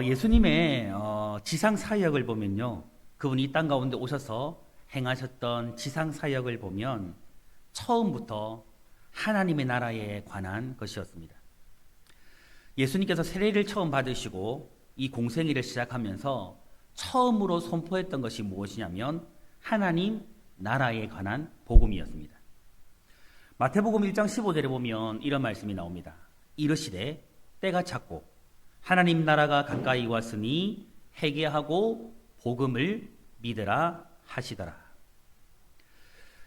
예수님의 지상 사역을 보면요. 그분이 이 땅 가운데 오셔서 행하셨던 지상 사역을 보면 처음부터 하나님의 나라에 관한 것이었습니다. 예수님께서 세례를 처음 받으시고 이 공생애를 시작하면서 처음으로 선포했던 것이 무엇이냐면 하나님 나라에 관한 복음이었습니다. 마태복음 1장 15절에 보면 이런 말씀이 나옵니다. 이르시되 때가 찼고 하나님 나라가 가까이 왔으니 회개하고 복음을 믿으라 하시더라.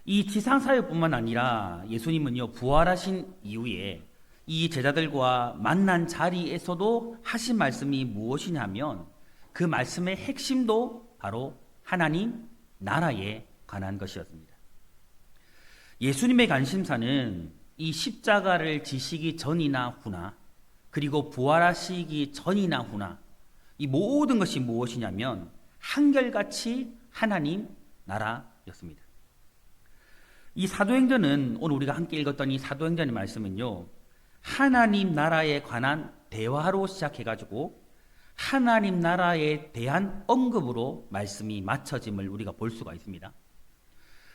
이 지상사역뿐만 아니라 예수님은요, 부활하신 이후에 이 제자들과 만난 자리에서도 하신 말씀이 무엇이냐면 그 말씀의 핵심도 바로 하나님 나라에 관한 것이었습니다. 예수님의 관심사는 이 십자가를 지시기 전이나 후나 그리고 부활하시기 전이나 후나 이 모든 것이 무엇이냐면 한결같이 하나님 나라였습니다. 이 사도행전은 오늘 우리가 함께 읽었던 이 사도행전의 말씀은요, 하나님 나라에 관한 대화로 시작해가지고 하나님 나라에 대한 언급으로 말씀이 맞춰짐을 우리가 볼 수가 있습니다.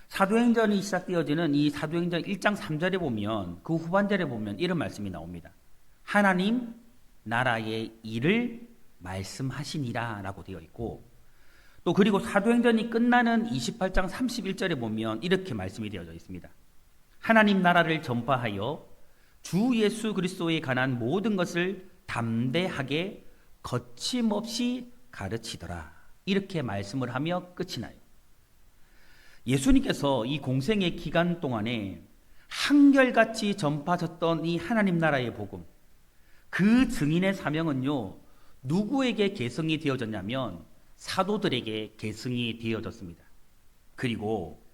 사도행전이 시작되어지는 이 사도행전 1장 3절에 보면 그 후반절에 보면 이런 말씀이 나옵니다. 하나님 나라의 일을 말씀하시니라 라고 되어 있고, 또 그리고 사도행전이 끝나는 28장 31절에 보면 이렇게 말씀이 되어져 있습니다. 하나님 나라를 전파하여 주 예수 그리스도에 관한 모든 것을 담대하게 거침없이 가르치더라. 이렇게 말씀을 하며 끝이 나요. 예수님께서 이 공생의 기간 동안에 한결같이 전파하셨던 이 하나님 나라의 복음, 그 증인의 사명은요, 누구에게 계승이 되어졌냐면 사도들에게 계승이 되어졌습니다. 그리고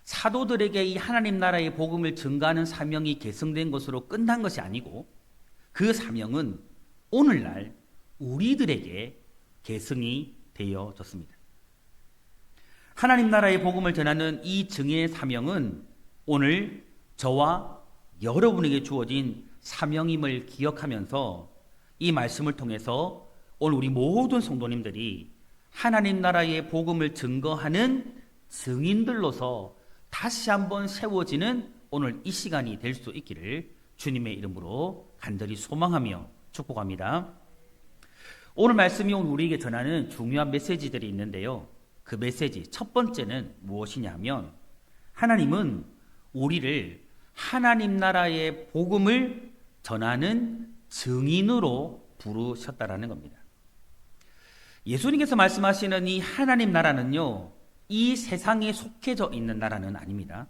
사도들에게 이 하나님 나라의 복음을 증가하는 사명이 계승된 것으로 끝난 것이 아니고 그 사명은 오늘날 우리들에게 계승이 되어졌습니다. 하나님 나라의 복음을 전하는 이 증인의 사명은 오늘 저와 여러분에게 주어진 사명임을 기억하면서 이 말씀을 통해서 오늘 우리 모든 성도님들이 하나님 나라의 복음을 증거하는 증인들로서 다시 한번 세워지는 오늘 이 시간이 될 수 있기를 주님의 이름으로 간절히 소망하며 축복합니다. 오늘 말씀이 오늘 우리에게 전하는 중요한 메시지들이 있는데요. 그 메시지 첫 번째는 무엇이냐면 하나님은 우리를 하나님 나라의 복음을 전하는 증인으로 부르셨다라는 겁니다. 예수님께서 말씀하시는 이 하나님 나라는요, 이 세상에 속해져 있는 나라는 아닙니다.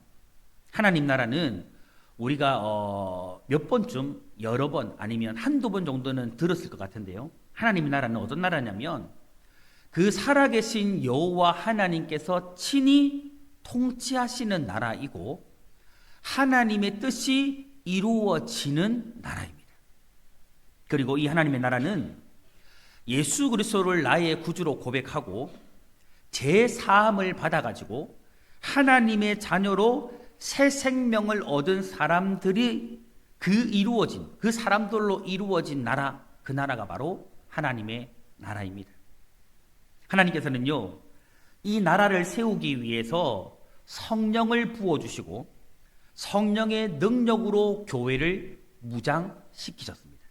하나님 나라는 우리가 몇 번쯤 여러 번 아니면 한두 번 정도는 들었을 것 같은데요. 하나님 나라는 어떤 나라냐면 그 살아계신 여호와 하나님께서 친히 통치하시는 나라이고 하나님의 뜻이 이루어지는 나라입니다. 그리고 이 하나님의 나라는 예수 그리스도를 나의 구주로 고백하고 제사함을 받아가지고 하나님의 자녀로 새 생명을 얻은 사람들이 그 사람들로 이루어진 나라, 그 나라가 바로 하나님의 나라입니다. 하나님께서는요, 이 나라를 세우기 위해서 성령을 부어주시고 성령의 능력으로 교회를 무장시키셨습니다.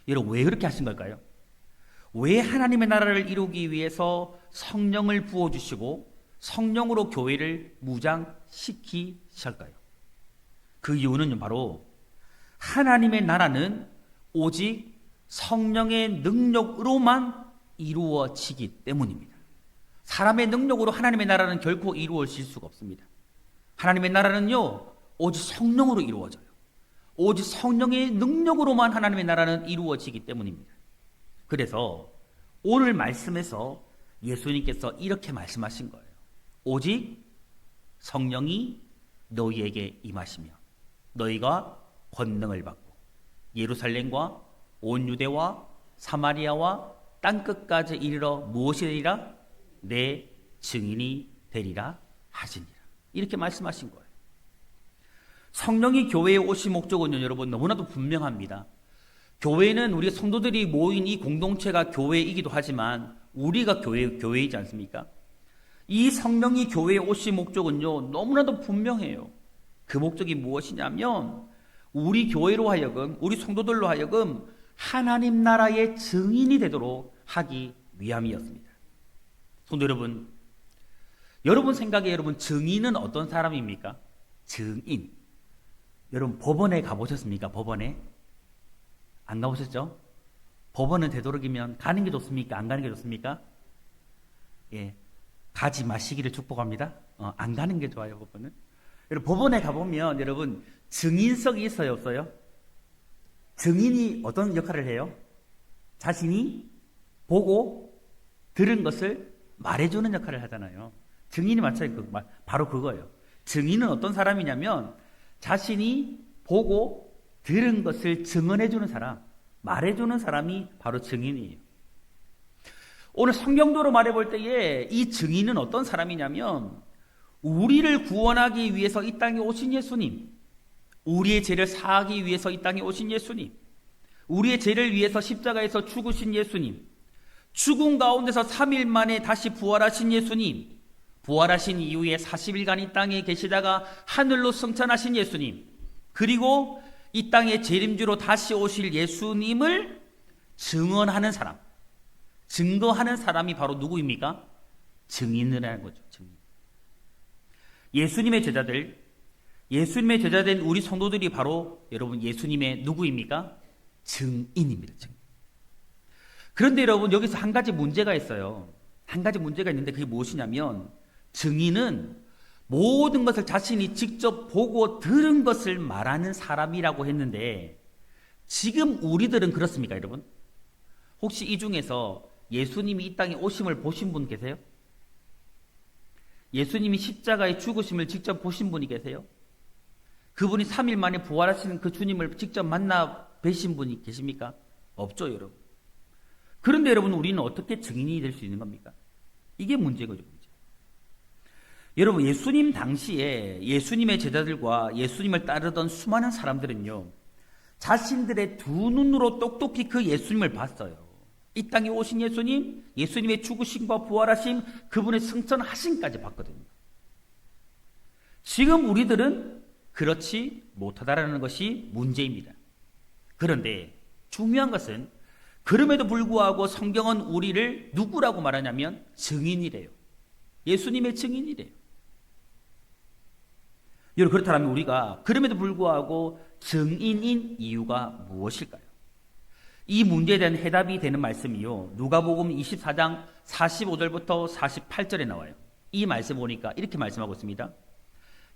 여러분, 왜 그렇게 하신 걸까요? 왜 하나님의 나라를 이루기 위해서 성령을 부어주시고 성령으로 교회를 무장시키실까요? 그 이유는 바로 하나님의 나라는 오직 성령의 능력으로만 이루어지기 때문입니다. 사람의 능력으로 하나님의 나라는 결코 이루어질 수가 없습니다. 하나님의 나라는요, 오직 성령으로 이루어져요. 오직 성령의 능력으로만 하나님의 나라는 이루어지기 때문입니다. 그래서 오늘 말씀에서 예수님께서 이렇게 말씀하신 거예요. 오직 성령이 너희에게 임하시며 너희가 권능을 받고 예루살렘과 온 유대와 사마리아와 땅끝까지 이르러 무엇이 되리라? 내 증인이 되리라 하시니라. 이렇게 말씀하신 거예요. 성령이 교회에 오신 목적은요, 여러분 너무나도 분명합니다. 교회는 우리 성도들이 모인 이 공동체가 교회이기도 하지만 우리가 교회이지 않습니까? 이 성령이 교회에 오신 목적은요, 너무나도 분명해요. 그 목적이 무엇이냐면 우리 교회로 하여금, 우리 성도들로 하여금 하나님 나라의 증인이 되도록 하기 위함이었습니다. 성도 여러분, 여러분 생각에 여러분 증인은 어떤 사람입니까? 증인. 여러분 법원에 가보셨습니까? 법원에? 안 가보셨죠? 법원은 되도록이면 가는 게 좋습니까? 안 가는 게 좋습니까? 예, 가지 마시기를 축복합니다. 안 가는 게 좋아요, 법원은. 여러분 법원에 가보면 여러분 증인석이 있어요, 없어요? 증인이 어떤 역할을 해요? 자신이 보고 들은 것을 말해주는 역할을 하잖아요. 증인이 바로 그거예요. 증인은 어떤 사람이냐면 자신이 보고 들은 것을 증언해주는 사람, 말해주는 사람이 바로 증인이에요. 오늘 성경도로 말해볼 때에 이 증인은 어떤 사람이냐면 우리를 구원하기 위해서 이 땅에 오신 예수님, 우리의 죄를 사하기 위해서 이 땅에 오신 예수님, 우리의 죄를 위해서 십자가에서 죽으신 예수님, 죽은 가운데서 3일 만에 다시 부활하신 예수님, 부활하신 이후에 40일간 이 땅에 계시다가 하늘로 승천하신 예수님, 그리고 이 땅에 재림주로 다시 오실 예수님을 증언하는 사람, 증거하는 사람이 바로 누구입니까? 증인을 하는 거죠. 증인. 예수님의 제자된 우리 성도들이 바로 여러분 예수님의 누구입니까? 증인입니다. 증인. 그런데 여러분 여기서 한 가지 문제가 있어요. 한 가지 문제가 있는데 그게 무엇이냐면 증인은 모든 것을 자신이 직접 보고 들은 것을 말하는 사람이라고 했는데 지금 우리들은 그렇습니까, 여러분? 혹시 이 중에서 예수님이 이 땅에 오심을 보신 분 계세요? 예수님이 십자가에 죽으심을 직접 보신 분이 계세요? 그분이 3일 만에 부활하시는 그 주님을 직접 만나 뵈신 분이 계십니까? 없죠, 여러분. 그런데 여러분 우리는 어떻게 증인이 될 수 있는 겁니까? 이게 문제거든요. 여러분 예수님 당시에 예수님의 제자들과 예수님을 따르던 수많은 사람들은요 자신들의 두 눈으로 똑똑히 그 예수님을 봤어요. 이 땅에 오신 예수님, 예수님의 죽으심과 부활하심, 그분의 승천하심까지 봤거든요. 지금 우리들은 그렇지 못하다라는 것이 문제입니다. 그런데 중요한 것은 그럼에도 불구하고 성경은 우리를 누구라고 말하냐면 증인이래요. 예수님의 증인이래요. 여러분 그렇다면 우리가 그럼에도 불구하고 증인인 이유가 무엇일까요? 이 문제에 대한 해답이 되는 말씀이요 누가복음 24장 45절부터 48절에 나와요. 이 말씀 보니까 이렇게 말씀하고 있습니다.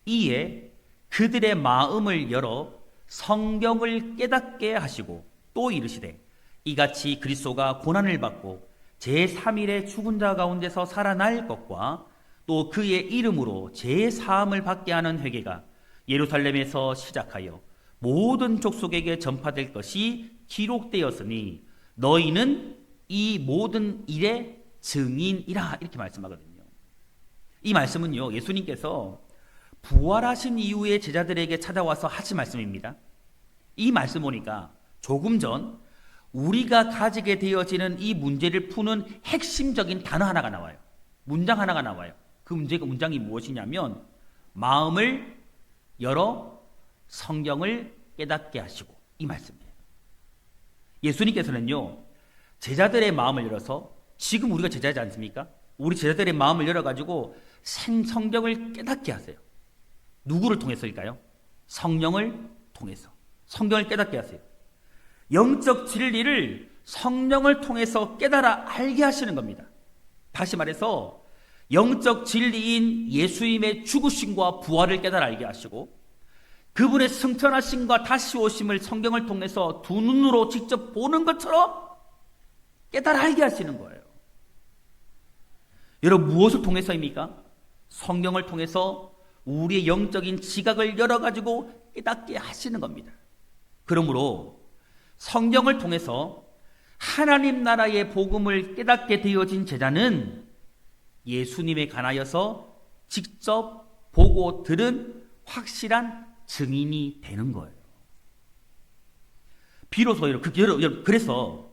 이에 그들의 마음을 열어 성경을 깨닫게 하시고 또 이르시되 이같이 그리스도가 고난을 받고 제3일에 죽은 자 가운데서 살아날 것과 또 그의 이름으로 제사함을 받게 하는 회개가 예루살렘에서 시작하여 모든 족속에게 전파될 것이 기록되었으니 너희는 이 모든 일의 증인이라 이렇게 말씀하거든요. 이 말씀은요 예수님께서 부활하신 이후에 제자들에게 찾아와서 하신 말씀입니다. 이 말씀 보니까 조금 전 우리가 가지게 되어지는 이 문제를 푸는 핵심적인 단어 하나가 나와요. 문장 하나가 나와요. 그 문장이 무엇이냐면 마음을 열어 성경을 깨닫게 하시고 이 말씀이에요. 예수님께서는요 제자들의 마음을 열어서 지금 우리가 제자지 않습니까? 우리 제자들의 마음을 열어가지고 성경을 깨닫게 하세요. 누구를 통해서일까요? 성령을 통해서 성경을 깨닫게 하세요. 영적 진리를 성령을 통해서 깨달아 알게 하시는 겁니다. 다시 말해서 영적 진리인 예수님의 죽으심과 부활을 깨달아 알게 하시고 그분의 승천하심과 다시 오심을 성경을 통해서 두 눈으로 직접 보는 것처럼 깨달아 알게 하시는 거예요. 여러분 무엇을 통해서입니까? 성경을 통해서 우리의 영적인 지각을 열어가지고 깨닫게 하시는 겁니다. 그러므로 성경을 통해서 하나님 나라의 복음을 깨닫게 되어진 제자는 예수님에 관하여서 직접 보고 들은 확실한 증인이 되는 거예요. 그래서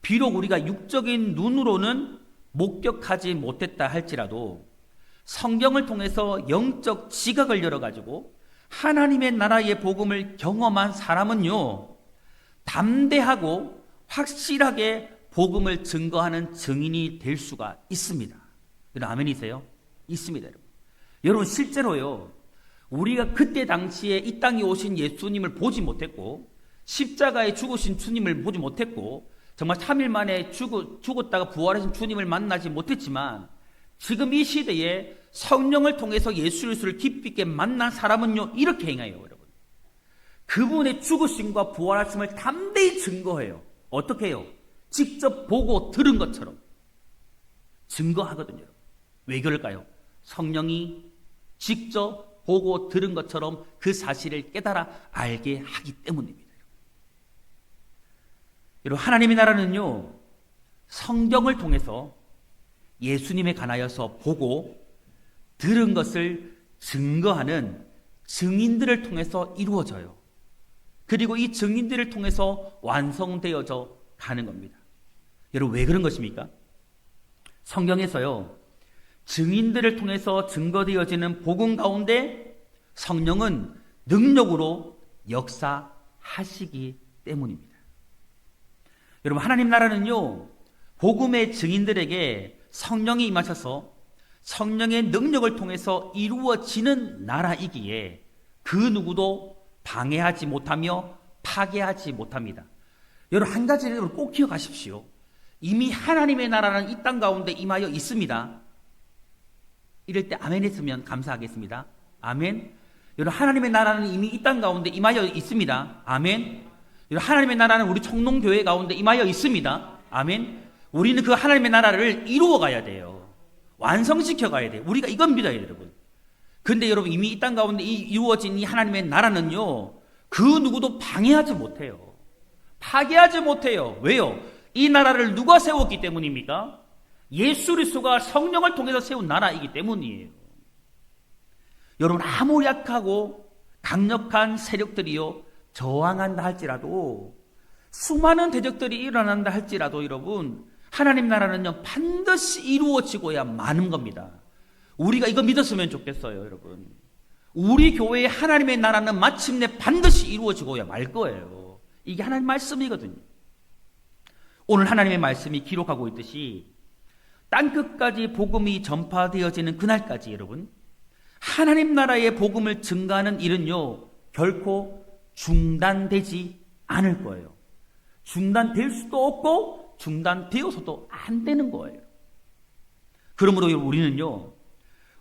비록 우리가 육적인 눈으로는 목격하지 못했다 할지라도 성경을 통해서 영적 지각을 열어가지고 하나님의 나라의 복음을 경험한 사람은요, 담대하고 확실하게 복음을 증거하는 증인이 될 수가 있습니다. 여러분 아멘이세요? 있습니다. 여러분 실제로요, 우리가 그때 당시에 이 땅에 오신 예수님을 보지 못했고 십자가에 죽으신 주님을 보지 못했고 정말 3일 만에 죽었다가 부활하신 주님을 만나지 못했지만 지금 이 시대에 성령을 통해서 예수 그리스도를 깊이 있게 만난 사람은요, 이렇게 행해요. 여러분, 그분의 죽으심과 부활하심을 담대히 증거해요. 어떻게 해요? 직접 보고 들은 것처럼 증거하거든요. 왜 그럴까요? 성령이 직접 보고 들은 것처럼 그 사실을 깨달아 알게 하기 때문입니다. 여러분, 하나님의 나라는요, 성경을 통해서 예수님에 관하여서 보고 들은 것을 증거하는 증인들을 통해서 이루어져요. 그리고 이 증인들을 통해서 완성되어져 가는 겁니다. 여러분 왜 그런 것입니까? 성경에서요, 증인들을 통해서 증거되어지는 복음 가운데 성령은 능력으로 역사하시기 때문입니다. 여러분 하나님 나라는요, 복음의 증인들에게 성령이 임하셔서 성령의 능력을 통해서 이루어지는 나라이기에 그 누구도 방해하지 못하며 파괴하지 못합니다. 여러분 한 가지를 꼭 기억하십시오. 이미 하나님의 나라는 이 땅 가운데 임하여 있습니다. 이럴 때 아멘 했으면 감사하겠습니다. 아멘. 여러분 하나님의 나라는 이미 이 땅 가운데 임하여 있습니다. 아멘. 여러분 하나님의 나라는 우리 청농교회 가운데 임하여 있습니다. 아멘. 우리는 그 하나님의 나라를 이루어 가야 돼요. 완성시켜 가야 돼요. 우리가 이건 믿어야 돼요, 여러분. 근데 여러분 이미 이 땅 가운데 이루어진 이 하나님의 나라는요, 그 누구도 방해하지 못해요. 파괴하지 못해요. 왜요? 이 나라를 누가 세웠기 때문입니까? 예수 그리스도가 성령을 통해서 세운 나라이기 때문이에요. 여러분 아무리 약하고 강력한 세력들이요 저항한다 할지라도, 수많은 대적들이 일어난다 할지라도 여러분 하나님 나라는요 반드시 이루어지고야 마는 겁니다. 우리가 이거 믿었으면 좋겠어요. 여러분 우리 교회의 하나님의 나라는 마침내 반드시 이루어지고야 말 거예요. 이게 하나님 말씀이거든요. 오늘 하나님의 말씀이 기록하고 있듯이 땅끝까지 복음이 전파되어지는 그날까지 여러분 하나님 나라의 복음을 증가하는 일은요 결코 중단되지 않을 거예요. 중단될 수도 없고 중단되어서도 안 되는 거예요. 그러므로 우리는요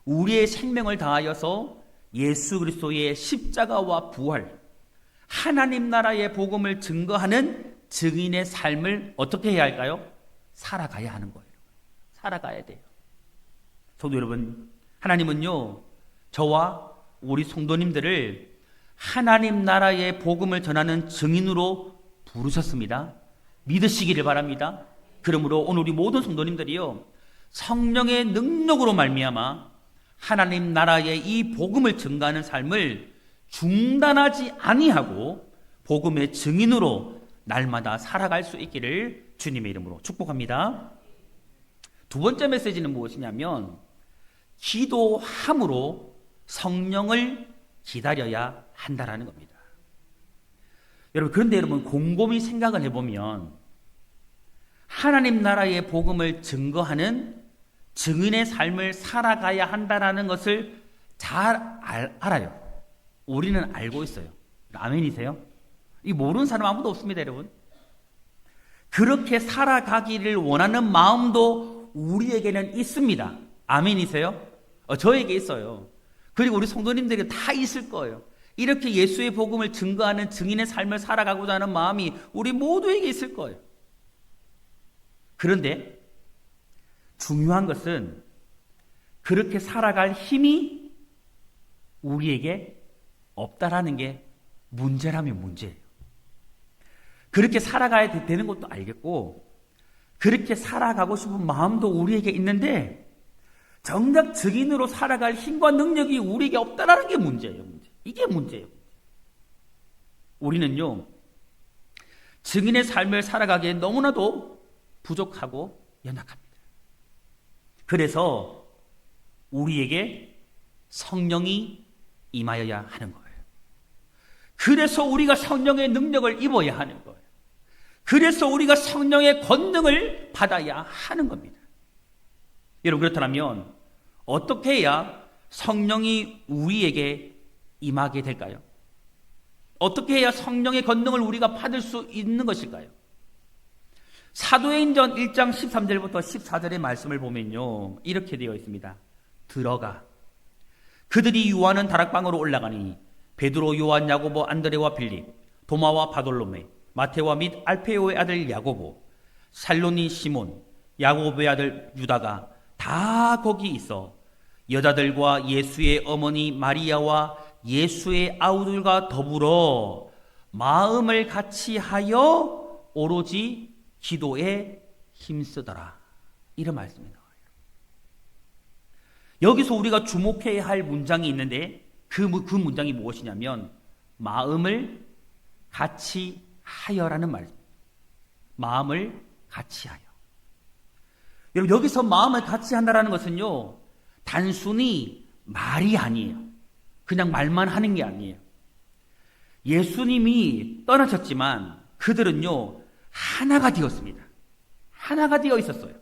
우리의 생명을 다하여서 예수 그리스도의 십자가와 부활, 하나님 나라의 복음을 증거하는 증인의 삶을 어떻게 해야 할까요? 살아가야 하는 거예요. 살아가야 돼요. 성도 여러분, 하나님은요 저와 우리 성도님들을 하나님 나라의 복음을 전하는 증인으로 부르셨습니다. 믿으시기를 바랍니다. 그러므로 오늘 우리 모든 성도님들이요 성령의 능력으로 말미암아 하나님 나라의 이 복음을 증가하는 삶을 중단하지 아니하고 복음의 증인으로 날마다 살아갈 수 있기를 주님의 이름으로 축복합니다. 두 번째 메시지는 무엇이냐면 기도함으로 성령을 기다려야 한다라는 겁니다. 여러분 그런데 여러분 곰곰이 생각을 해보면 하나님 나라의 복음을 증거하는 증인의 삶을 살아가야 한다라는 것을 잘 알아요. 우리는 알고 있어요. 아멘이세요? 이 모르는 사람 아무도 없습니다, 여러분. 그렇게 살아가기를 원하는 마음도 우리에게는 있습니다. 아멘이세요? 저에게 있어요. 그리고 우리 성도님들에게 다 있을 거예요. 이렇게 예수의 복음을 증거하는 증인의 삶을 살아가고자 하는 마음이 우리 모두에게 있을 거예요. 그런데 중요한 것은 그렇게 살아갈 힘이 우리에게 없다라는 게 문제라면 문제예요. 그렇게 살아가야 되는 것도 알겠고 그렇게 살아가고 싶은 마음도 우리에게 있는데 정작 증인으로 살아갈 힘과 능력이 우리에게 없다라는 게 문제예요. 이게 문제예요. 우리는요 증인의 삶을 살아가기에 너무나도 부족하고 연약합니다. 그래서 우리에게 성령이 임하여야 하는 거예요. 그래서 우리가 성령의 능력을 입어야 하는 거예요. 그래서 우리가 성령의 권능을 받아야 하는 겁니다. 여러분, 그렇다면 어떻게 해야 성령이 우리에게 임하게 될까요? 어떻게 해야 성령의 권능을 우리가 받을 수 있는 것일까요? 사도행전 1장 13절부터 14절의 말씀을 보면요, 이렇게 되어 있습니다. 들어가. 그들이 유하는 다락방으로 올라가니 베드로, 요한, 야고보, 안드레와 빌립, 도마와 바돌로메, 마테와 및 알페오의 아들 야고보, 살로니 시몬, 야고보의 아들 유다가 다 거기 있어 여자들과 예수의 어머니 마리아와 예수의 아우들과 더불어 마음을 같이 하여 오로지 기도에 힘쓰더라. 이런 말씀입니다. 여기서 우리가 주목해야 할 문장이 있는데 그 문장이 무엇이냐면 마음을 같이 하여라는 말입니다. 마음을 같이 하여. 여러분, 여기서 마음을 같이 한다라는 것은요, 단순히 말이 아니에요. 그냥 말만 하는 게 아니에요. 예수님이 떠나셨지만 그들은요, 하나가 되었습니다. 하나가 되어 있었어요.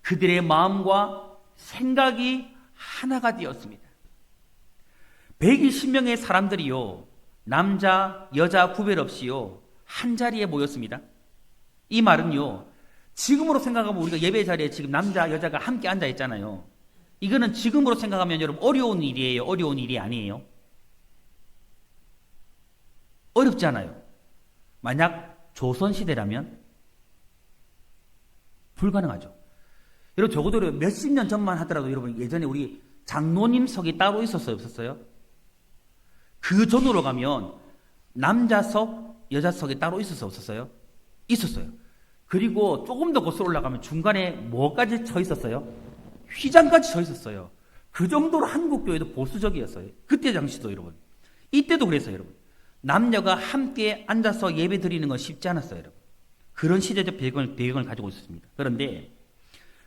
그들의 마음과 생각이 하나가 되었습니다. 120명의 사람들이요, 남자, 여자 구별 없이요, 한 자리에 모였습니다. 이 말은요, 지금으로 생각하면 우리가 예배 자리에 지금 남자, 여자가 함께 앉아 있잖아요. 이거는 지금으로 생각하면 여러분 어려운 일이에요? 어려운 일이 아니에요? 어렵지 않아요. 만약 조선시대라면 불가능하죠. 여러분, 적어도 몇십 년 전만 하더라도 여러분, 예전에 우리 장로님석이 따로 있었어요? 없었어요? 그 전으로 가면 남자석, 여자석이 따로 있었어요? 없었어요? 있었어요. 그리고 조금 더 거슬러 올라가면 중간에 뭐까지 쳐 있었어요? 휘장까지 쳐 있었어요. 그 정도로 한국교회도 보수적이었어요. 그때 당시도 여러분. 이때도 그랬어요, 여러분. 남녀가 함께 앉아서 예배 드리는 건 쉽지 않았어요, 여러분. 그런 시대적 배경을 가지고 있었습니다. 그런데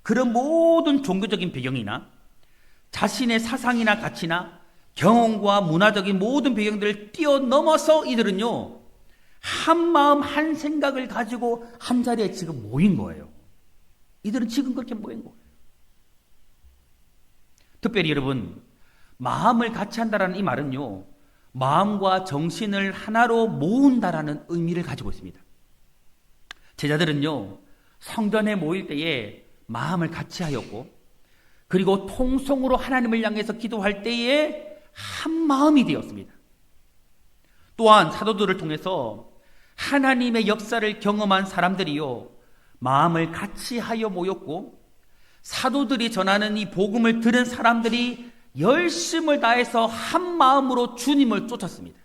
그런 모든 종교적인 배경이나 자신의 사상이나 가치나 경험과 문화적인 모든 배경들을 뛰어넘어서 이들은요, 한 마음 한 생각을 가지고 한 자리에 지금 모인 거예요. 이들은 지금 그렇게 모인 거예요. 특별히 여러분, 마음을 같이 한다라는 이 말은요, 마음과 정신을 하나로 모은다라는 의미를 가지고 있습니다. 제자들은요, 성전에 모일 때에 마음을 같이 하였고, 그리고 통성으로 하나님을 향해서 기도할 때에 한 마음이 되었습니다. 또한 사도들을 통해서 하나님의 역사를 경험한 사람들이요, 마음을 같이 하여 모였고, 사도들이 전하는 이 복음을 들은 사람들이 열심을 다해서 한 마음으로 주님을 쫓았습니다.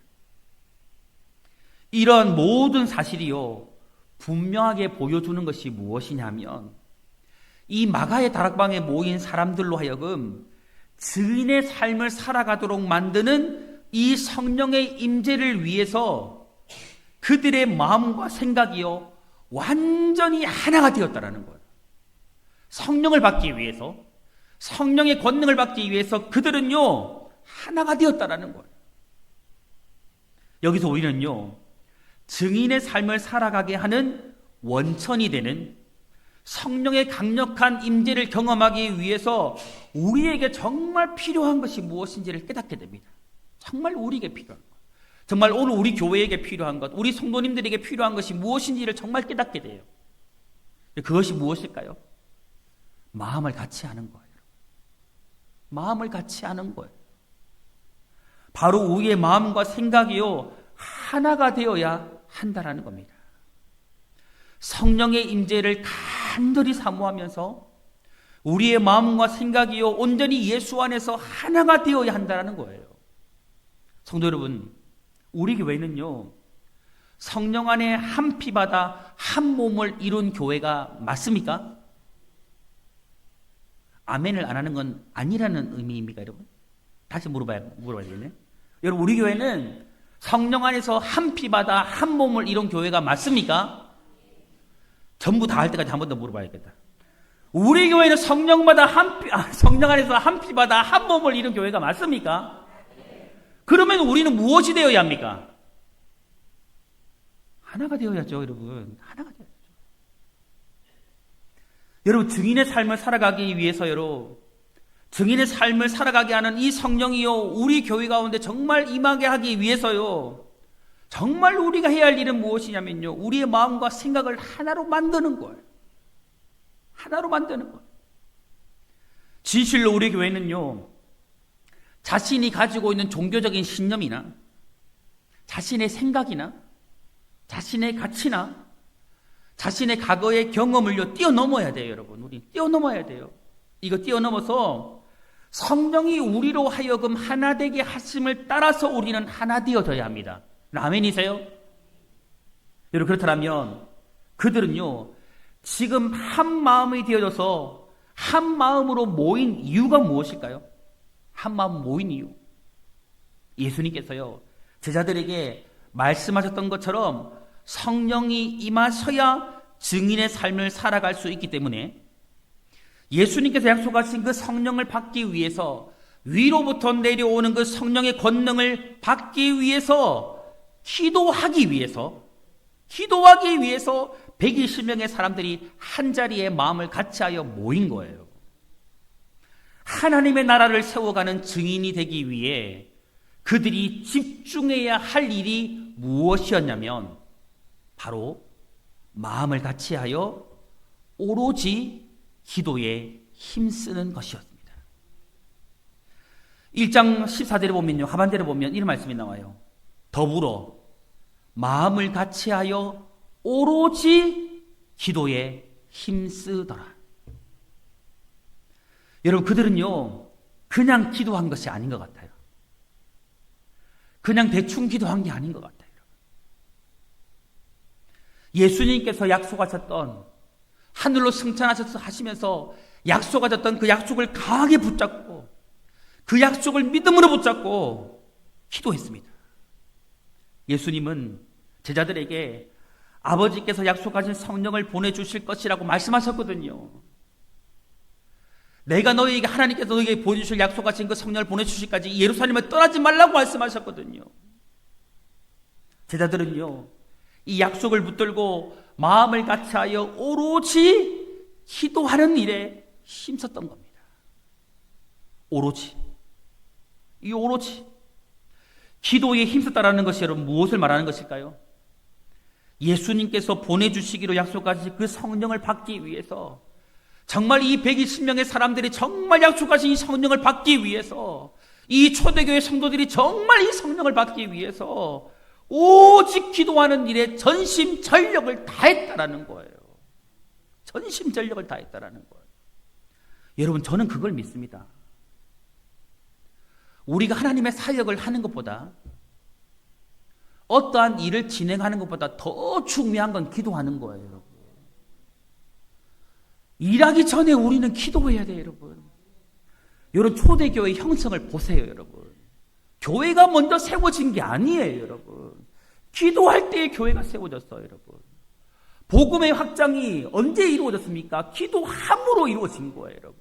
이런 모든 사실이요, 분명하게 보여주는 것이 무엇이냐면, 이 마가의 다락방에 모인 사람들로 하여금 증인의 삶을 살아가도록 만드는 이 성령의 임재를 위해서 그들의 마음과 생각이요, 완전히 하나가 되었다라는 거예요. 성령을 받기 위해서, 성령의 권능을 받기 위해서 그들은요, 하나가 되었다라는 거예요. 여기서 우리는요, 증인의 삶을 살아가게 하는 원천이 되는 성령의 강력한 임재를 경험하기 위해서 우리에게 정말 필요한 것이 무엇인지를 깨닫게 됩니다. 정말 우리에게 필요한 것, 정말 오늘 우리 교회에게 필요한 것, 우리 성도님들에게 필요한 것이 무엇인지를 정말 깨닫게 돼요. 그것이 무엇일까요? 마음을 같이 하는 거예요. 마음을 같이 하는 거예요. 바로 우리의 마음과 생각이요, 하나가 되어야 한다라는 겁니다. 성령의 임재를 간절히 사모하면서 우리의 마음과 생각이요, 온전히 예수 안에서 하나가 되어야 한다는 거예요. 성도 여러분, 우리 교회는요, 성령 안에 한 피바다 한 몸을 이룬 교회가 맞습니까? 아멘을 안 하는 건 아니라는 의미입니까, 여러분? 다시 물어봐야 되겠네. 여러분, 우리 교회는 성령 안에서 한 피바다 한 몸을 이룬 교회가 맞습니까? 전부 다 할 때까지 한 번 더 물어봐야겠다. 우리 교회는 성령 안에서 한 피바다 한 몸을 이룬 교회가 맞습니까? 그러면 우리는 무엇이 되어야 합니까? 하나가 되어야죠, 여러분. 하나가 되어야죠. 여러분, 증인의 삶을 살아가기 위해서 증인의 삶을 살아가게 하는 이 성령이요, 우리 교회 가운데 정말 임하게 하기 위해서요, 정말 우리가 해야 할 일은 무엇이냐면요, 우리의 마음과 생각을 하나로 만드는 거예요. 하나로 만드는 거예요. 진실로 우리 교회는요, 자신이 가지고 있는 종교적인 신념이나 자신의 생각이나 자신의 가치나 자신의 과거의 경험을요, 뛰어넘어야 돼요, 여러분. 우리 뛰어넘어야 돼요. 이거 뛰어넘어서 성령이 우리로 하여금 하나 되게 하심을 따라서 우리는 하나 되어져야 합니다. 아멘이세요? 여러분, 그렇다면 그들은요, 지금 한 마음이 되어져서 한 마음으로 모인 이유가 무엇일까요? 한 마음 모인 이유. 예수님께서요, 제자들에게 말씀하셨던 것처럼 성령이 임하셔야 증인의 삶을 살아갈 수 있기 때문에 예수님께서 약속하신 그 성령을 받기 위해서, 위로부터 내려오는 그 성령의 권능을 받기 위해서, 기도하기 위해서 120명의 사람들이 한자리에 마음을 같이하여 모인 거예요. 하나님의 나라를 세워가는 증인이 되기 위해 그들이 집중해야 할 일이 무엇이었냐면 바로 마음을 같이하여 오로지 기도에 힘쓰는 것이었습니다. 1장 14절에 보면요, 하반절에 보면 이런 말씀이 나와요. 더불어 마음을 같이하여 오로지 기도에 힘쓰더라. 여러분, 그들은요, 그냥 기도한 것이 아닌 것 같아요. 그냥 대충 기도한 게 아닌 것 같아요. 예수님께서 약속하셨던, 하늘로 승천하시면서 약속하셨던 그 약속을 강하게 붙잡고 그 약속을 믿음으로 붙잡고 기도했습니다. 예수님은 제자들에게 아버지께서 약속하신 성령을 보내주실 것이라고 말씀하셨거든요. 내가 너희에게, 하나님께서 너희에게 보내주실 약속하신 그 성령을 보내주실까지 예루살렘을 떠나지 말라고 말씀하셨거든요. 제자들은요, 이 약속을 붙들고 마음을 같이하여 오로지 기도하는 일에 힘썼던 겁니다. 오로지. 이 오로지. 기도에 힘썼다라는 것이 여러분 무엇을 말하는 것일까요? 예수님께서 보내주시기로 약속하신 그 성령을 받기 위해서, 정말 이 120명의 사람들이 정말 약속하신 이 성령을 받기 위해서, 이 초대교회 성도들이 정말 이 성령을 받기 위해서 오직 기도하는 일에 전심전력을 다했다라는 거예요. 전심전력을 다했다라는 거예요. 여러분, 저는 그걸 믿습니다. 우리가 하나님의 사역을 하는 것보다, 어떠한 일을 진행하는 것보다 더 중요한 건 기도하는 거예요, 여러분. 일하기 전에 우리는 기도해야 돼요, 여러분. 여러분, 초대교회 형성을 보세요, 여러분. 교회가 먼저 세워진 게 아니에요, 여러분. 기도할 때에 교회가 세워졌어요, 여러분. 복음의 확장이 언제 이루어졌습니까? 기도함으로 이루어진 거예요, 여러분.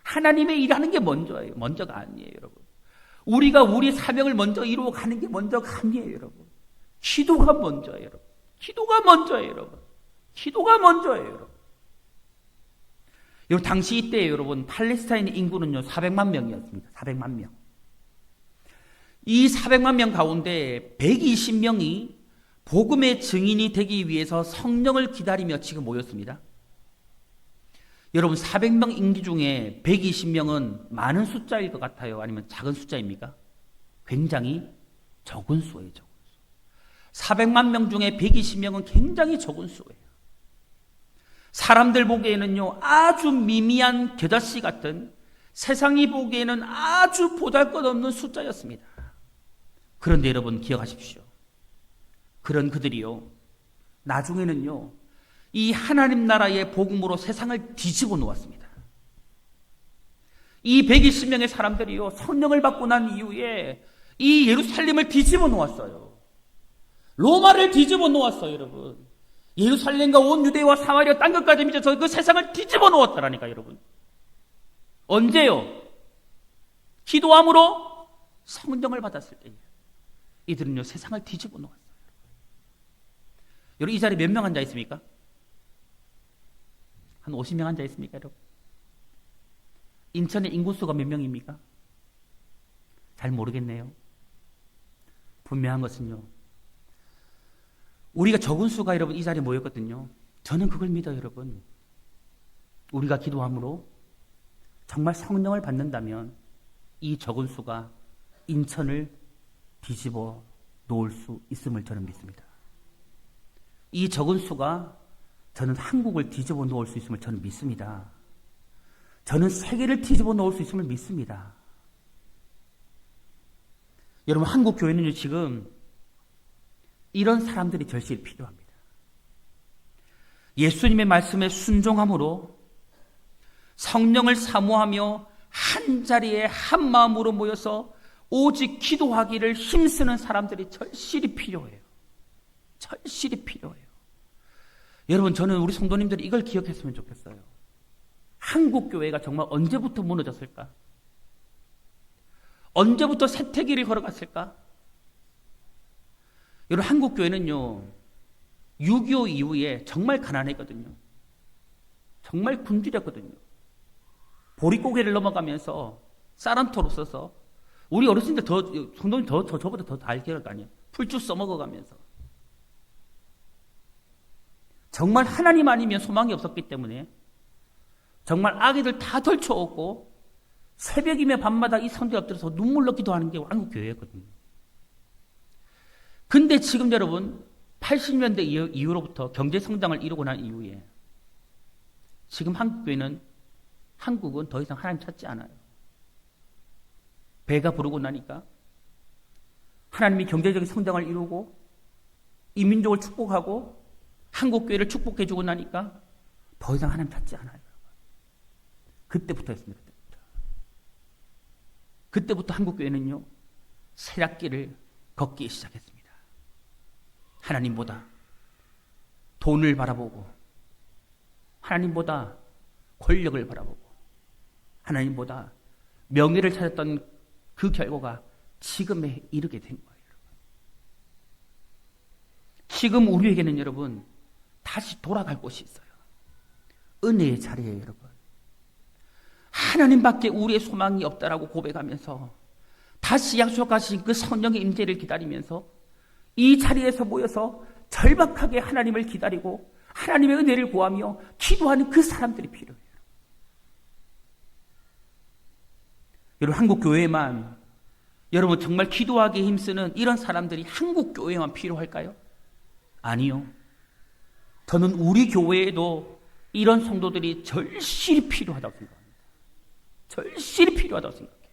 하나님의 일하는 게 먼저예요. 먼저가 아니에요, 여러분. 우리가 우리 사명을 먼저 이루어가는 게 먼저가 아니에요, 여러분. 기도가 먼저예요, 여러분. 기도가 먼저예요, 여러분. 기도가 먼저예요, 여러분. 여러분, 당시 이때 여러분, 팔레스타인 인구는요, 400만 명이었습니다. 400만 명. 이 400만 명 가운데 120명이 복음의 증인이 되기 위해서 성령을 기다리며 지금 모였습니다. 여러분, 400명 인기 중에 120명은 많은 숫자일 것 같아요? 아니면 작은 숫자입니까? 굉장히 적은 수예요, 적은 수. 400만 명 중에 120명은 굉장히 적은 수예요. 사람들 보기에는요, 아주 미미한 겨자씨 같은, 세상이 보기에는 아주 보잘것없는 숫자였습니다. 그런데 여러분, 기억하십시오. 그런 그들이요, 나중에는요, 이 하나님 나라의 복음으로 세상을 뒤집어 놓았습니다. 이 120명의 사람들이요, 성령을 받고 난 이후에 이 예루살렘을 뒤집어 놓았어요. 로마를 뒤집어 놓았어요, 여러분. 예루살렘과 온 유대와 사마리아 딴 것까지 미쳐서 그 세상을 뒤집어 놓았다라니까, 여러분. 언제요? 기도함으로 성령을 받았을 때예요. 이들은요, 세상을 뒤집어 놓았어요. 여러분, 이 자리에 몇 명 앉아 있습니까? 한 50명 앉아 있습니까, 여러분? 인천의 인구수가 몇 명입니까? 잘 모르겠네요. 분명한 것은요, 우리가 적은 수가 여러분 이 자리에 모였거든요. 저는 그걸 믿어요, 여러분. 우리가 기도함으로 정말 성령을 받는다면 이 적은 수가 인천을 뒤집어 놓을 수 있음을 저는 믿습니다. 이 적은 수가 저는 한국을 뒤집어 놓을 수 있음을 저는 믿습니다. 저는 세계를 뒤집어 놓을 수 있음을 믿습니다. 여러분, 한국 교회는요, 지금 이런 사람들이 절실히 필요합니다. 예수님의 말씀에 순종함으로 성령을 사모하며 한 자리에 한 마음으로 모여서 오직 기도하기를 힘쓰는 사람들이 절실히 필요해요. 절실히 필요해요. 여러분, 저는 우리 성도님들이 이걸 기억했으면 좋겠어요. 한국 교회가 정말 언제부터 무너졌을까? 언제부터 쇠퇴기를 걸어갔을까? 여러분, 한국 교회는요, 6.25 이후에 정말 가난했거든요. 정말 굶주렸거든요. 보릿고개를 넘어가면서 쌀한토로 써서 우리 어르신들 성도님 저보다 더 잘 기억할 거 아니에요. 풀주 써먹어가면서. 정말 하나님 아니면 소망이 없었기 때문에 정말 아기들 다 덜쳐오고 새벽이면 밤마다 이 성대 엎드려서 눈물로 기도하는 게 한국 교회였거든요. 근데 지금 여러분 80년대 이후로부터 경제 성장을 이루고 난 이후에 지금 한국은 더 이상 하나님 찾지 않아요. 배가 부르고 나니까 하나님이 경제적인 성장을 이루고 이민족을 축복하고 한국교회를 축복해주고 나니까 더 이상 하나님 찾지 않아요. 그때부터였습니다. 그때부터 한국교회는요, 쇠락길을 걷기 시작했습니다. 하나님보다 돈을 바라보고, 하나님보다 권력을 바라보고, 하나님보다 명예를 찾았던 그 결과가 지금에 이르게 된 거예요. 지금 우리에게는 여러분 다시 돌아갈 곳이 있어요. 은혜의 자리에 여러분. 하나님밖에 우리의 소망이 없다라고 고백하면서 다시 약속하신 그 성령의 임재를 기다리면서 이 자리에서 모여서 절박하게 하나님을 기다리고 하나님의 은혜를 구하며 기도하는 그 사람들이 필요해요. 여러분, 한국 교회만 여러분 정말 기도하기에 힘쓰는 이런 사람들이 한국 교회만 필요할까요? 아니요. 저는 우리 교회에도 이런 성도들이 절실히 필요하다고 생각합니다. 절실히 필요하다고 생각해요.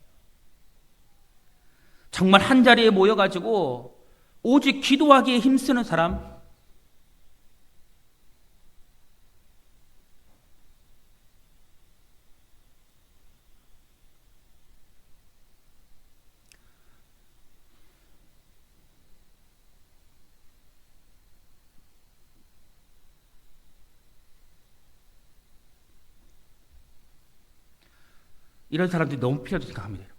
정말 한 자리에 모여가지고 오직 기도하기에 힘쓰는 사람, 이런 사람들이 너무 필요하다고 생각합니다, 여러분.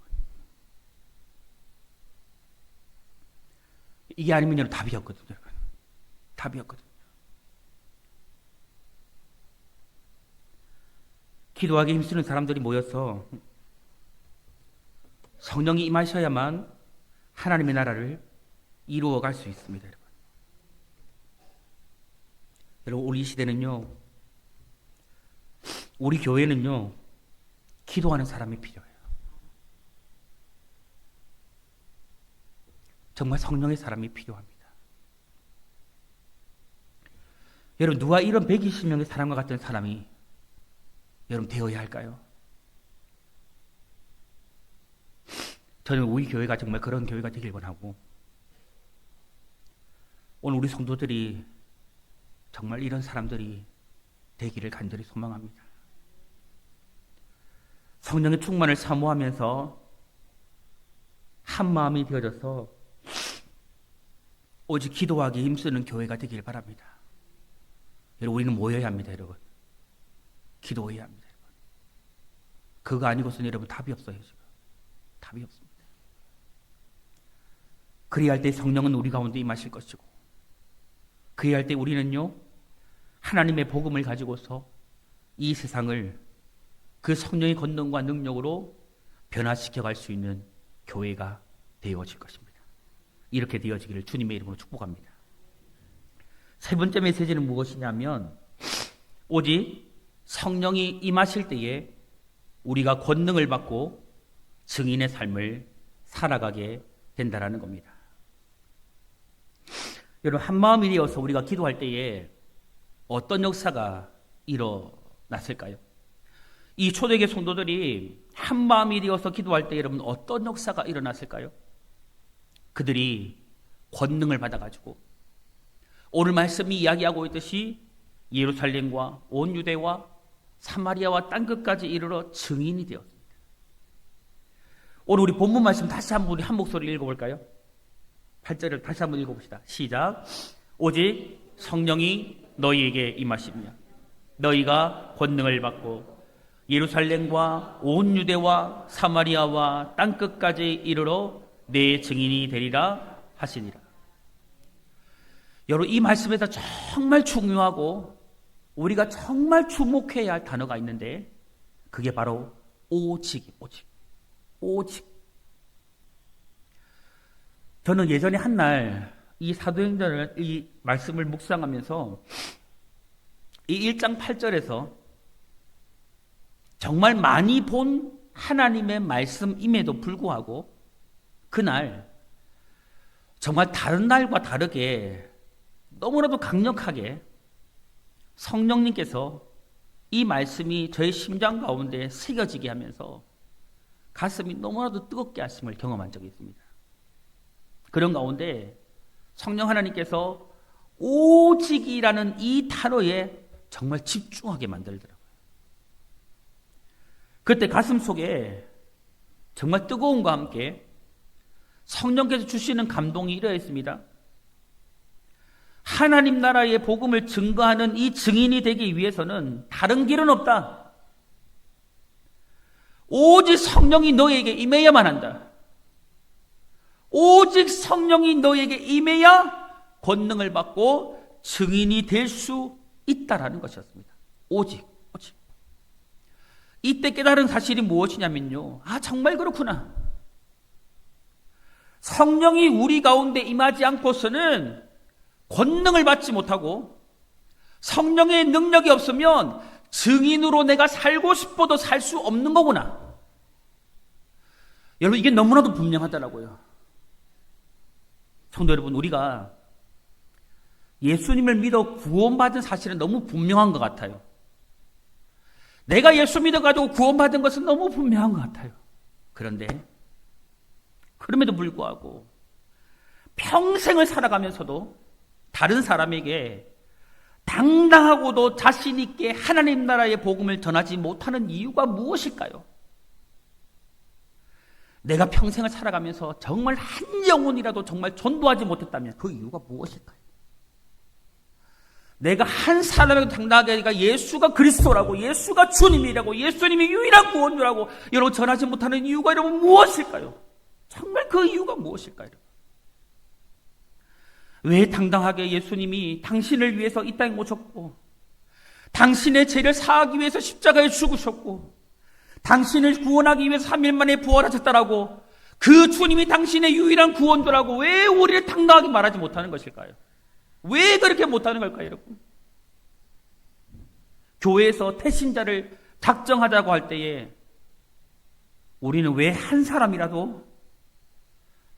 이게 아니면 여러분 답이 없거든요, 여러분. 답이 없거든요. 기도하기 힘쓰는 사람들이 모여서 성령이 임하셔야만 하나님의 나라를 이루어갈 수 있습니다, 여러분. 여러분, 우리 시대는요, 우리 교회는요, 기도하는 사람이 필요해요. 정말 성령의 사람이 필요합니다. 여러분, 누가 이런 120명의 사람과 같은 사람이 여러분 되어야 할까요? 저는 우리 교회가 정말 그런 교회가 되길 원하고 오늘 우리 성도들이 정말 이런 사람들이 되기를 간절히 소망합니다. 성령의 충만을 사모하면서 한 마음이 되어져서 오직 기도하기 힘쓰는 교회가 되길 바랍니다. 여러분, 우리는 모여야 합니다, 여러분. 기도해야 합니다, 여러분. 그거 아니고서는 여러분 답이 없어요, 지금. 답이 없습니다. 그리할 때 성령은 우리 가운데 임하실 것이고, 그리할 때 우리는요, 하나님의 복음을 가지고서 이 세상을 그 성령의 권능과 능력으로 변화시켜 갈 수 있는 교회가 되어질 것입니다. 이렇게 되어지기를 주님의 이름으로 축복합니다. 세 번째 메시지는 무엇이냐면, 오직 성령이 임하실 때에 우리가 권능을 받고 증인의 삶을 살아가게 된다는 겁니다. 여러분, 한마음이 되어서 우리가 기도할 때에 어떤 역사가 일어났을까요? 이 초대교회 성도들이 한마음이 되어서 기도할 때 여러분 어떤 역사가 일어났을까요? 그들이 권능을 받아가지고 오늘 말씀이 이야기하고 있듯이 예루살렘과 온 유대와 사마리아와 땅끝까지 이르러 증인이 되었습니다. 오늘 우리 본문 말씀 다시 한번 우리 한 목소리 읽어볼까요? 8절을 다시 한번 읽어봅시다. 시작. 오직 성령이 너희에게 임하시며 너희가 권능을 받고 예루살렘과 온 유대와 사마리아와 땅끝까지 이르러 내 증인이 되리라 하시니라. 여러분, 이 말씀에서 정말 중요하고 우리가 정말 주목해야 할 단어가 있는데 그게 바로 오직. 저는 예전에 한날 이 사도행전을 이 말씀을 묵상하면서 이 1장 8절에서 정말 많이 본 하나님의 말씀임에도 불구하고 그날 정말 다른 날과 다르게 너무나도 강력하게 성령님께서 이 말씀이 저의 심장 가운데 새겨지게 하면서 가슴이 너무나도 뜨겁게 하심을 경험한 적이 있습니다. 그런 가운데 성령 하나님께서 오직이라는 이 단어에 정말 집중하게 만들더라고요. 그때 가슴 속에 정말 뜨거움과 함께 성령께서 주시는 감동이 이러했습니다. 하나님 나라의 복음을 증거하는 이 증인이 되기 위해서는 다른 길은 없다. 오직 성령이 너에게 임해야만 한다. 오직 성령이 너에게 임해야 권능을 받고 증인이 될 수 있다라는 것이었습니다. 오직. 이때 깨달은 사실이 무엇이냐면요. 정말 그렇구나. 성령이 우리 가운데 임하지 않고서는 권능을 받지 못하고 성령의 능력이 없으면 증인으로 내가 살고 싶어도 살 수 없는 거구나. 여러분, 이게 너무나도 분명하더라고요. 성도 여러분, 우리가 예수님을 믿어 구원받은 사실은 너무 분명한 것 같아요. 내가 예수 믿어가지고 구원받은 것은 너무 분명한 것 같아요. 그런데 그럼에도 불구하고 평생을 살아가면서도 다른 사람에게 당당하고도 자신 있게 하나님 나라의 복음을 전하지 못하는 이유가 무엇일까요? 내가 평생을 살아가면서 정말 한 영혼이라도 정말 전도하지 못했다면 그 이유가 무엇일까요? 내가 한 사람에게 당당하게 내가 예수가 그리스도라고, 예수가 주님이라고, 예수님이 유일한 구원주라고 여러분 전하지 못하는 이유가 여러분 무엇일까요? 정말 그 이유가 무엇일까요? 왜 당당하게 예수님이 당신을 위해서 이 땅에 오셨고 당신의 죄를 사하기 위해서 십자가에 죽으셨고 당신을 구원하기 위해서 3일 만에 부활하셨다라고 그 주님이 당신의 유일한 구원주라고 왜 우리를 당당하게 말하지 못하는 것일까요? 왜 그렇게 못하는 걸까요, 여러분? 교회에서 태신자를 작정하자고 할 때에 우리는 왜 한 사람이라도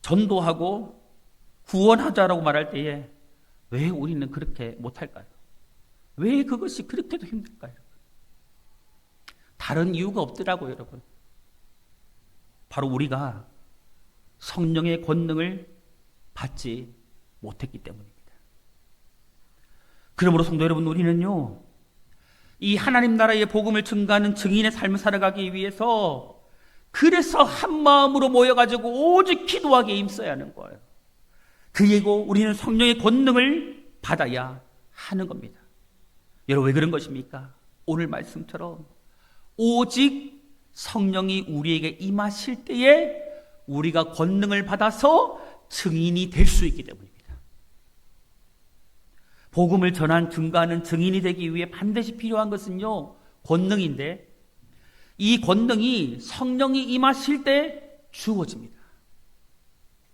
전도하고 구원하자라고 말할 때에 왜 우리는 그렇게 못할까요? 왜 그것이 그렇게도 힘들까요? 다른 이유가 없더라고요, 여러분. 바로 우리가 성령의 권능을 받지 못했기 때문입니다. 그러므로 성도 여러분, 우리는요, 이 하나님 나라의 복음을 증거하는 증인의 삶을 살아가기 위해서 그래서 한 마음으로 모여가지고 오직 기도하기에 힘써야 하는 거예요. 그리고 우리는 성령의 권능을 받아야 하는 겁니다. 여러분, 왜 그런 것입니까? 오늘 말씀처럼 오직 성령이 우리에게 임하실 때에 우리가 권능을 받아서 증인이 될 수 있기 때문입니다. 복음을 전한 증거하는 증인이 되기 위해 반드시 필요한 것은요, 권능인데 이 권능이 성령이 임하실 때 주어집니다.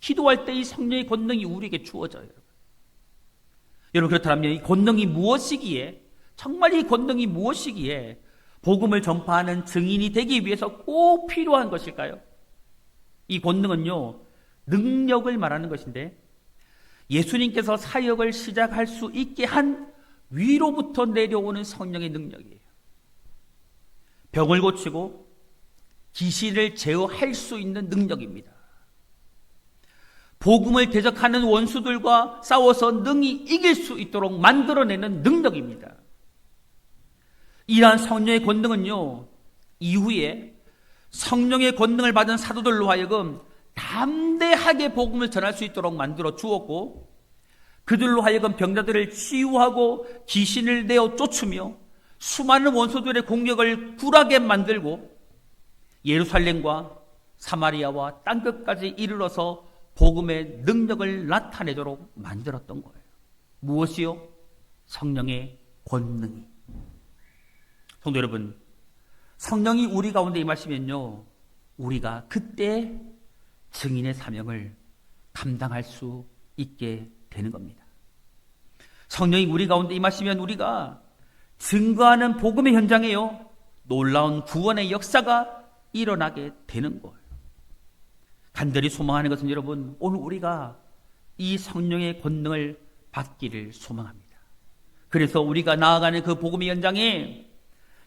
기도할 때 이 성령의 권능이 우리에게 주어져요. 여러분, 그렇다면 이 권능이 무엇이기에, 정말 이 권능이 무엇이기에 복음을 전파하는 증인이 되기 위해서 꼭 필요한 것일까요? 이 권능은요, 능력을 말하는 것인데 예수님께서 사역을 시작할 수 있게 한 위로부터 내려오는 성령의 능력이에요. 병을 고치고 귀신을 제어할 수 있는 능력입니다. 복음을 대적하는 원수들과 싸워서 능히 이길 수 있도록 만들어내는 능력입니다. 이러한 성령의 권능은요, 이후에 성령의 권능을 받은 사도들로 하여금 담대하게 복음을 전할 수 있도록 만들어 주었고, 그들로 하여금 병자들을 치유하고 귀신을 내어 쫓으며 수많은 원수들의 공격을 굴하게 만들고 예루살렘과 사마리아와 땅끝까지 이르러서 복음의 능력을 나타내도록 만들었던 거예요. 무엇이요? 성령의 권능이. 성도 여러분, 성령이 우리 가운데 임하시면요, 우리가 그때 증인의 사명을 감당할 수 있게 되는 겁니다. 성령이 우리 가운데 임하시면 우리가 증거하는 복음의 현장에요, 놀라운 구원의 역사가 일어나게 되는 거예요. 간절히 소망하는 것은 여러분, 오늘 우리가 이 성령의 권능을 받기를 소망합니다. 그래서 우리가 나아가는 그 복음의 현장에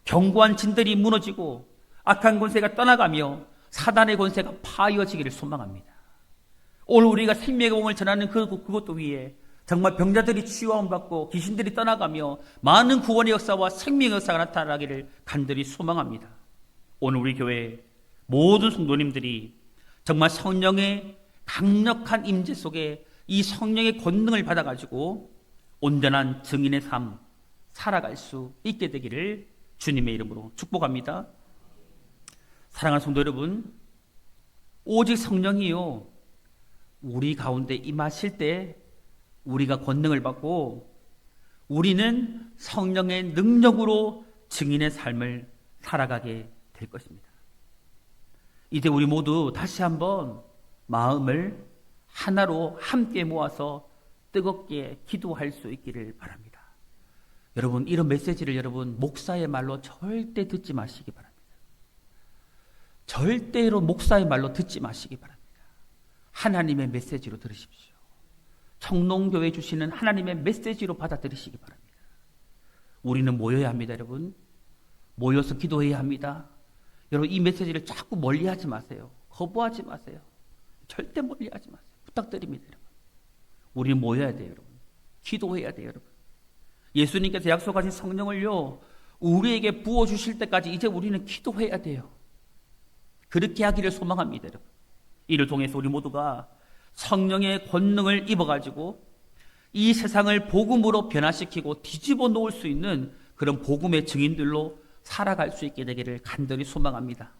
견고한 진들이 무너지고 악한 권세가 떠나가며 사단의 권세가 파여지기를 소망합니다. 오늘 우리가 생명의 복음을 전하는 그것도 위에 정말 병자들이 치유함 받고 귀신들이 떠나가며 많은 구원의 역사와 생명의 역사가 나타나기를 간절히 소망합니다. 오늘 우리 교회 모든 성도님들이 정말 성령의 강력한 임재 속에 이 성령의 권능을 받아가지고 온전한 증인의 삶 살아갈 수 있게 되기를 주님의 이름으로 축복합니다. 사랑하는 성도 여러분, 오직 성령이요, 우리 가운데 임하실 때 우리가 권능을 받고 우리는 성령의 능력으로 증인의 삶을 살아가게 될 것입니다. 이제 우리 모두 다시 한번 마음을 하나로 함께 모아서 뜨겁게 기도할 수 있기를 바랍니다. 여러분, 이런 메시지를 여러분 목사의 말로 절대 듣지 마시기 바랍니다. 절대로 목사의 말로 듣지 마시기 바랍니다. 하나님의 메시지로 들으십시오. 청농교회 주시는 하나님의 메시지로 받아들이시기 바랍니다. 우리는 모여야 합니다, 여러분. 모여서 기도해야 합니다. 여러분, 이 메시지를 자꾸 멀리하지 마세요. 거부하지 마세요. 절대 멀리하지 마세요. 부탁드립니다, 여러분. 우리는 모여야 돼요, 여러분. 기도해야 돼요, 여러분. 예수님께서 약속하신 성령을요, 우리에게 부어주실 때까지 이제 우리는 기도해야 돼요. 그렇게 하기를 소망합니다, 여러분. 이를 통해서 우리 모두가 성령의 권능을 입어가지고 이 세상을 복음으로 변화시키고 뒤집어 놓을 수 있는 그런 복음의 증인들로 살아갈 수 있게 되기를 간절히 소망합니다.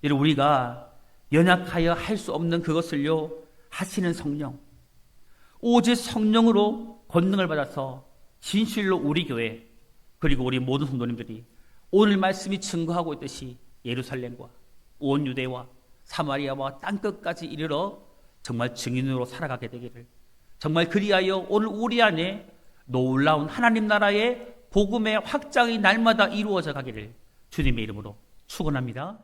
여러분, 우리가 연약하여 할 수 없는 그것을요 하시는 성령, 오직 성령으로 권능을 받아서 진실로 우리 교회 그리고 우리 모든 성도님들이 오늘 말씀이 증거하고 있듯이 예루살렘과 온 유대와 사마리아와 땅끝까지 이르러 정말 증인으로 살아가게 되기를, 정말 그리하여 오늘 우리 안에 놀라운 하나님 나라의 복음의 확장이 날마다 이루어져 가기를 주님의 이름으로 축원합니다.